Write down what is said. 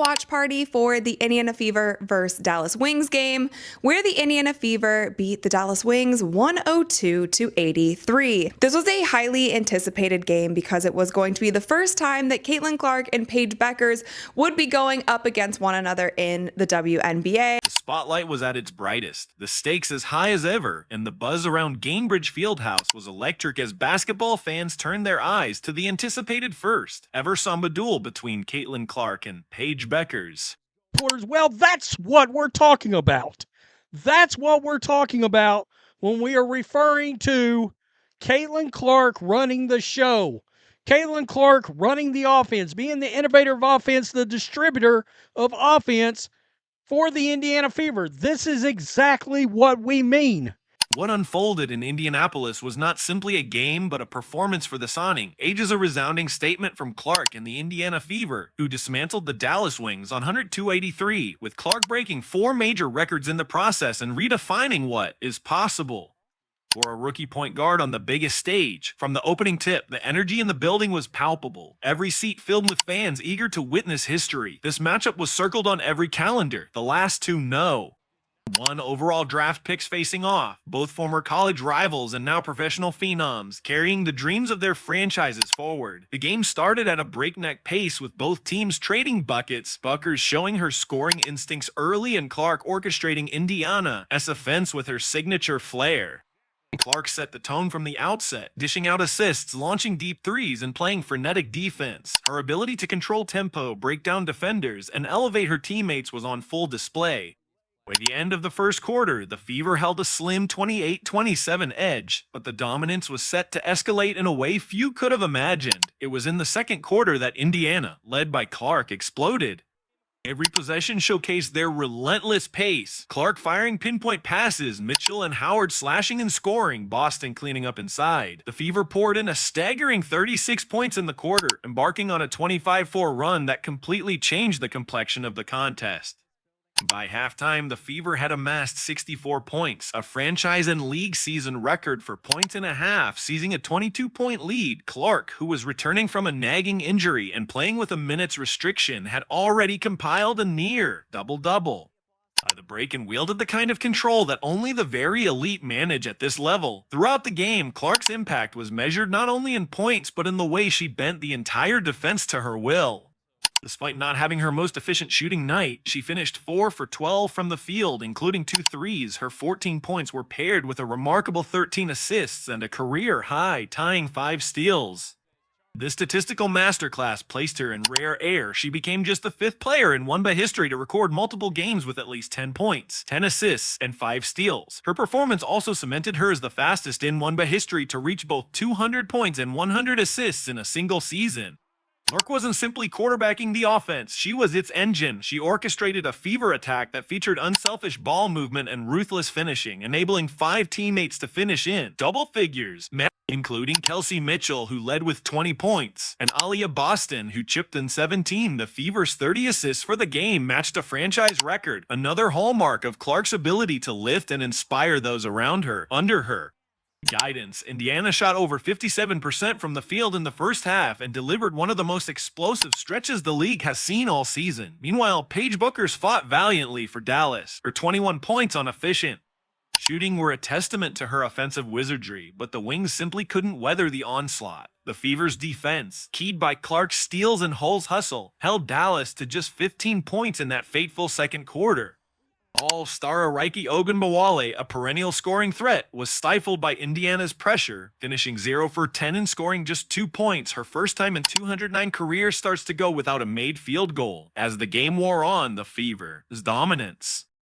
Watch party for the Indiana Fever versus Dallas Wings game, where the Indiana Fever beat the Dallas Wings 102-83. This was a highly anticipated game because it was going to be the first time that Caitlin Clark and Paige Bueckers would be going up against one another in the WNBA. The spotlight was at its brightest, the stakes as high as ever, and the buzz around Gainbridge Fieldhouse was electric as basketball fans turned their eyes to the anticipated first ever Samba duel between Caitlin Clark and Paige Bueckers. Well, that's what we're talking about. That's what we're talking about when we are referring to Caitlin Clark running the show. Caitlin Clark running the offense, being the innovator of offense, the distributor of offense for the Indiana Fever. This is exactly what we mean. What unfolded in Indianapolis was not simply a game, but a performance for the Sonic. Ages a resounding statement from Clark and the Indiana Fever, who dismantled the Dallas Wings on 102-83, with Clark breaking 4 major records in the process and redefining what is possible for a rookie point guard on the biggest stage. From the opening tip, the energy in the building was palpable. Every seat filled with fans eager to witness history. This matchup was circled on every calendar. The last two know. 1 overall draft picks facing off, both former college rivals and now professional phenoms, carrying the dreams of their franchises forward. The game started at a breakneck pace with both teams trading buckets, Bueckers showing her scoring instincts early and Clark orchestrating Indiana's offense with her signature flair. Clark set the tone from the outset, dishing out assists, launching deep threes, and playing frenetic defense. Her ability to control tempo, break down defenders, and elevate her teammates was on full display. By the end of the first quarter, the Fever held a slim 28-27 edge, but the dominance was set to escalate in a way few could have imagined. It was in the second quarter that Indiana, led by Clark, exploded. Every possession showcased their relentless pace. Clark firing pinpoint passes, Mitchell and Howard slashing and scoring, Boston cleaning up inside. The Fever poured in a staggering 36 points in the quarter, embarking on a 25-4 run that completely changed the complexion of the contest. By halftime, the Fever had amassed 64 points, a franchise and league season record for points and a half, seizing a 22-point lead. Clark, who was returning from a nagging injury and playing with a minutes restriction, had already compiled a near double-double. The break and wielded the kind of control that only the very elite manage at this level. Throughout the game, Clark's impact was measured not only in points, but in the way she bent the entire defense to her will. Despite not having her most efficient shooting night, she finished 4 for 12 from the field, including 2 threes. Her 14 points were paired with a remarkable 13 assists and a career-high tying 5 steals. This statistical masterclass placed her in rare air. She became just the 5th player in WNBA history to record multiple games with at least 10 points, 10 assists, and 5 steals. Her performance also cemented her as the fastest in WNBA history to reach both 200 points and 100 assists in a single season. Clark wasn't simply quarterbacking the offense, she was its engine. She orchestrated a Fever attack that featured unselfish ball movement and ruthless finishing, enabling 5 teammates to finish in double figures, including Kelsey Mitchell, who led with 20 points, and Aliyah Boston, who chipped in 17. The Fever's 30 assists for the game matched a franchise record, another hallmark of Clark's ability to lift and inspire those around her. Under her guidance, Indiana shot over 57% from the field in the first half and delivered one of the most explosive stretches the league has seen all season. Meanwhile, Paige Bueckers fought valiantly for Dallas. Her 21 points on efficient shooting were a testament to her offensive wizardry, but the Wings simply couldn't weather the onslaught. The Fever's defense, keyed by Clark's steals and Hull's hustle, held Dallas to just 15 points in that fateful second quarter. All-star Araiki Ogunbowale, a perennial scoring threat, was stifled by Indiana's pressure, finishing 0 for 10 and scoring just 2 points. Her first time in 209 career starts to go without a made field goal. As the game wore on, the Fever's dominance